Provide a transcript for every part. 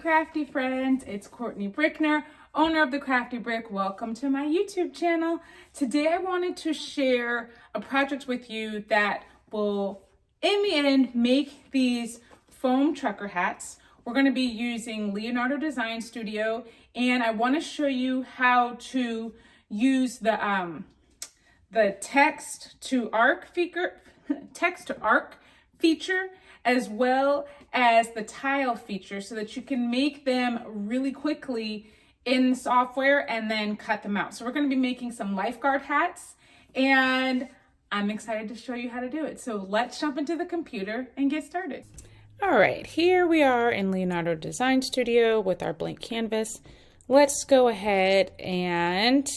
Crafty friends, it's Courtney Brickner, owner of the Crafty Brick. Welcome to my YouTube channel. Today I wanted to share a project with you that will, in the end, make these foam trucker hats. We're going to be using Leonardo Design Studio, and I want to show you how to use the text to arc feature as well as the tile feature so that you can make them really quickly in software and then cut them out. So we're going to be making some lifeguard hats, and I'm excited to show you how to do it. So let's jump into the computer and get started. All right, here we are in Leonardo Design Studio with our blank canvas. Let's go ahead and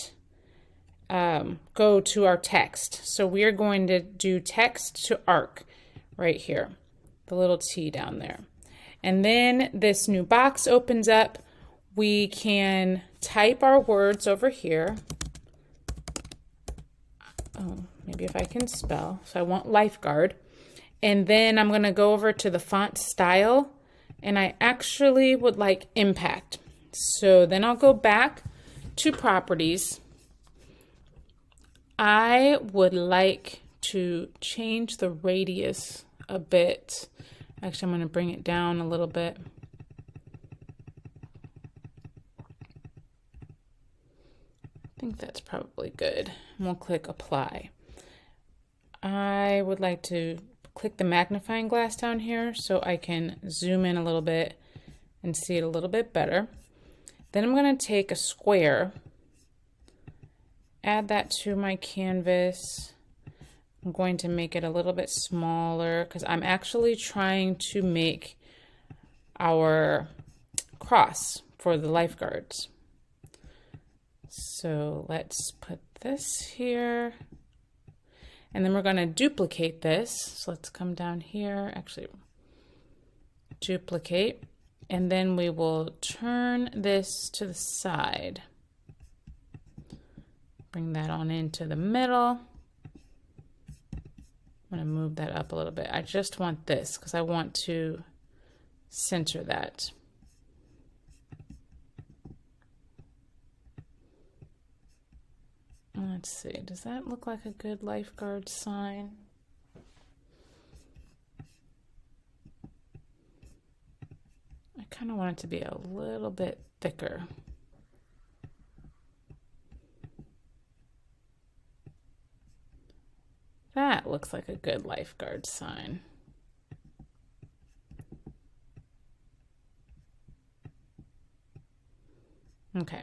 go to our text. So we are going to do text to arc right here, the little T down there. And then this new box opens up. We can type our words over here. Oh, maybe if I can spell. So I want lifeguard. And then I'm going to go over to the font style, and I actually would like impact. So then I'll go back to properties. I would like to change the radius a bit. Actually, I'm going to bring it down a little bit. I think that's probably good. And we'll click apply. I would like to click the magnifying glass down here so I can zoom in a little bit and see it a little bit better. Then I'm going to take a square, add that to my canvas. I'm going to make it a little bit smaller because I'm actually trying to make our cross for the lifeguards. So let's put this here. And then we're going to duplicate this. So let's come down here, actually duplicate. And then we will turn this to the side. Bring that on into the middle. I'm going to move that up a little bit. I just want this because I want to center that. Let's see, does that look like a good lifeguard sign? I kind of want it to be a little bit thicker. That looks like a good lifeguard sign. Okay.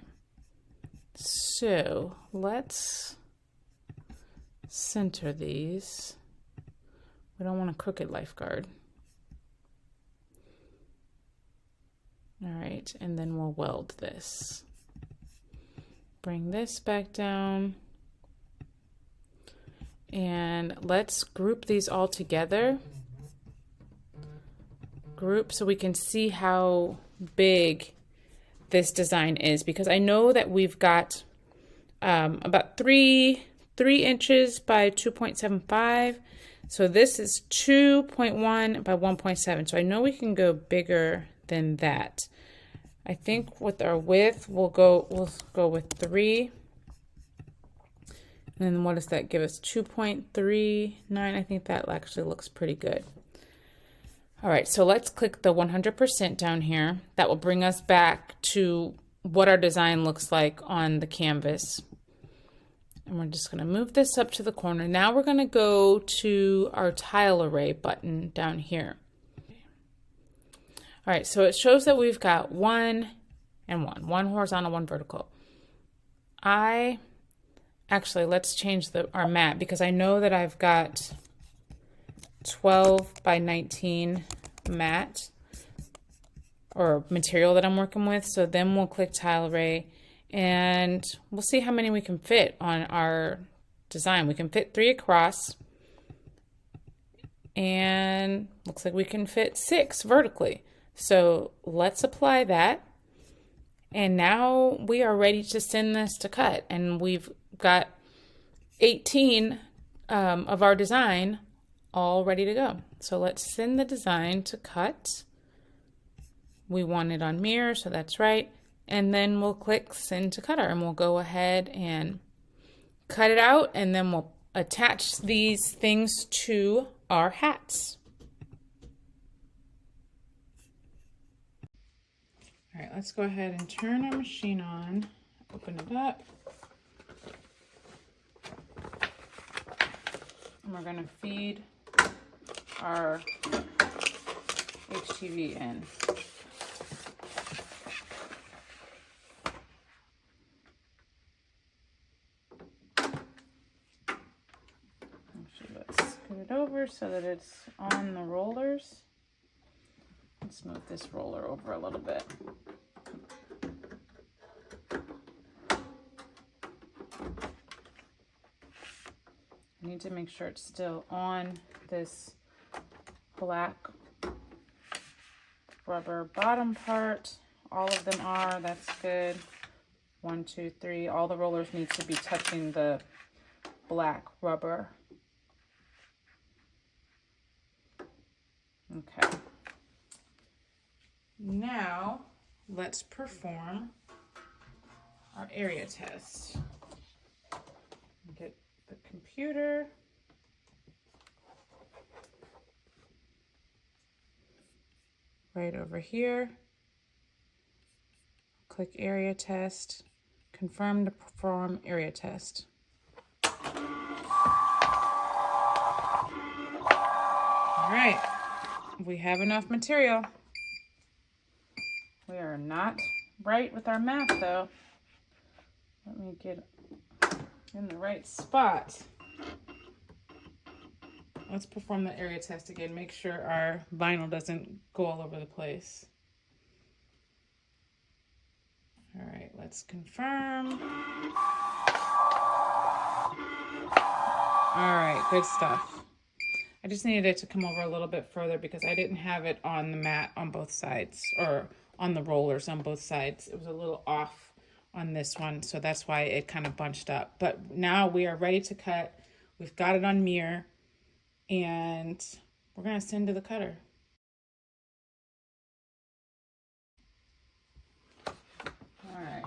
So let's center these. We don't want a crooked lifeguard. All right, and then we'll weld this. Bring this back down. And let's group these all together. Group so we can see how big this design is, because I know that we've got about 3 inches by 2.75. So this is 2.1 by 1.7. So I know we can go bigger than that. I think with our width, we'll go with 3. And then what does that give us? 2.39. I think that actually looks pretty good. All right, so let's click the 100% down here. That will bring us back to what our design looks like on the canvas. And we're just going to move this up to the corner. Now we're going to go to our tile array button down here. All right, so it shows that we've got 1 and 1. 1 horizontal, 1 vertical. Actually, let's change our mat because I know that I've got 12 by 19 mat or material that I'm working with. So then we'll click tile array and we'll see how many we can fit on our design. We can fit 3 across, and looks like we can fit 6 vertically. So let's apply that. And now we are ready to send this to cut, and we've got 18 of our design all ready to go. So let's send the design to cut. We want it on mirror, so that's right. And then we'll click send to cutter, and we'll go ahead and cut it out, and then we'll attach these things to our hats. All right, let's go ahead and turn our machine on, open it up. And we're gonna feed our HTV in. Actually, let's scoot it over so that it's on the rollers. Let's move this roller over a little bit. I need to make sure it's still on this black rubber bottom part. All of them are, that's good. 1, 2, 3, all the rollers need to be touching the black rubber. Okay. Now, let's perform our area test. Get the computer. Right over here. Click area test. Confirm to perform area test. All right, we have enough material. We are not right with our math though. Let me get in the right spot. Let's perform the area test again. Make sure our vinyl doesn't go all over the place. All right, let's confirm. All right, good stuff. I just needed it to come over a little bit further because I didn't have it on the mat on both sides, or on the rollers on both sides. It was a little off on this one, so that's why it kind of bunched up. But now we are ready to cut. We've got it on mirror, and we're gonna send to the cutter. All right.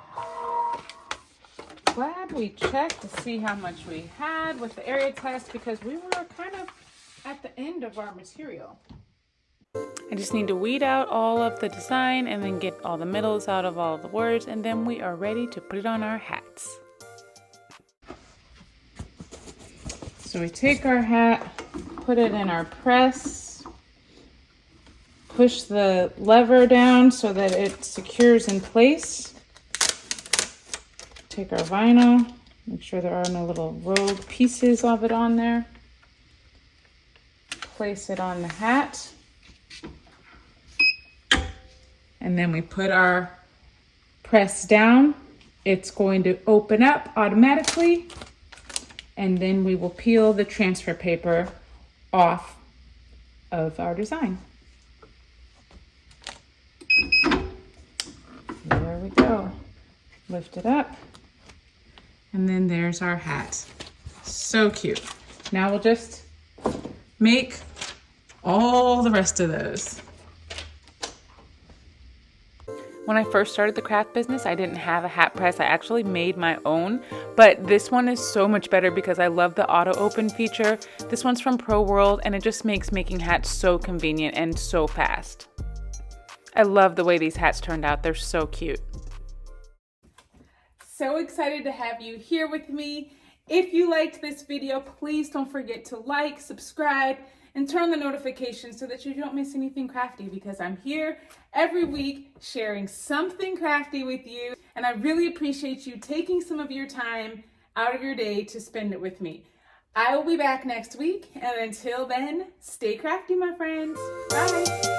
Glad we checked to see how much we had with the area test because we were kind of at the end of our material. I just need to weed out all of the design and then get all the middles out of all the words, and then we are ready to put it on our hats. So we take our hat, put it in our press, push the lever down so that it secures in place. Take our vinyl, make sure there are no little rogue pieces of it on there. Place it on the hat. And then we put our press down. It's going to open up automatically. And then we will peel the transfer paper off of our design. There we go. Lift it up. And then there's our hat. So cute. Now we'll just make all the rest of those. When I first started the craft business, I didn't have a hat press. I actually made my own, but this one is so much better because I love the auto open feature. This one's from Pro World, and it just makes making hats so convenient and so fast. I love the way these hats turned out. They're so cute. So excited to have you here with me. If you liked this video, please don't forget to like, subscribe, and turn on the notifications so that you don't miss anything crafty, because I'm here every week sharing something crafty with you, and I really appreciate you taking some of your time out of your day to spend it with me. I will be back next week, and until then, stay crafty, my friends. Bye.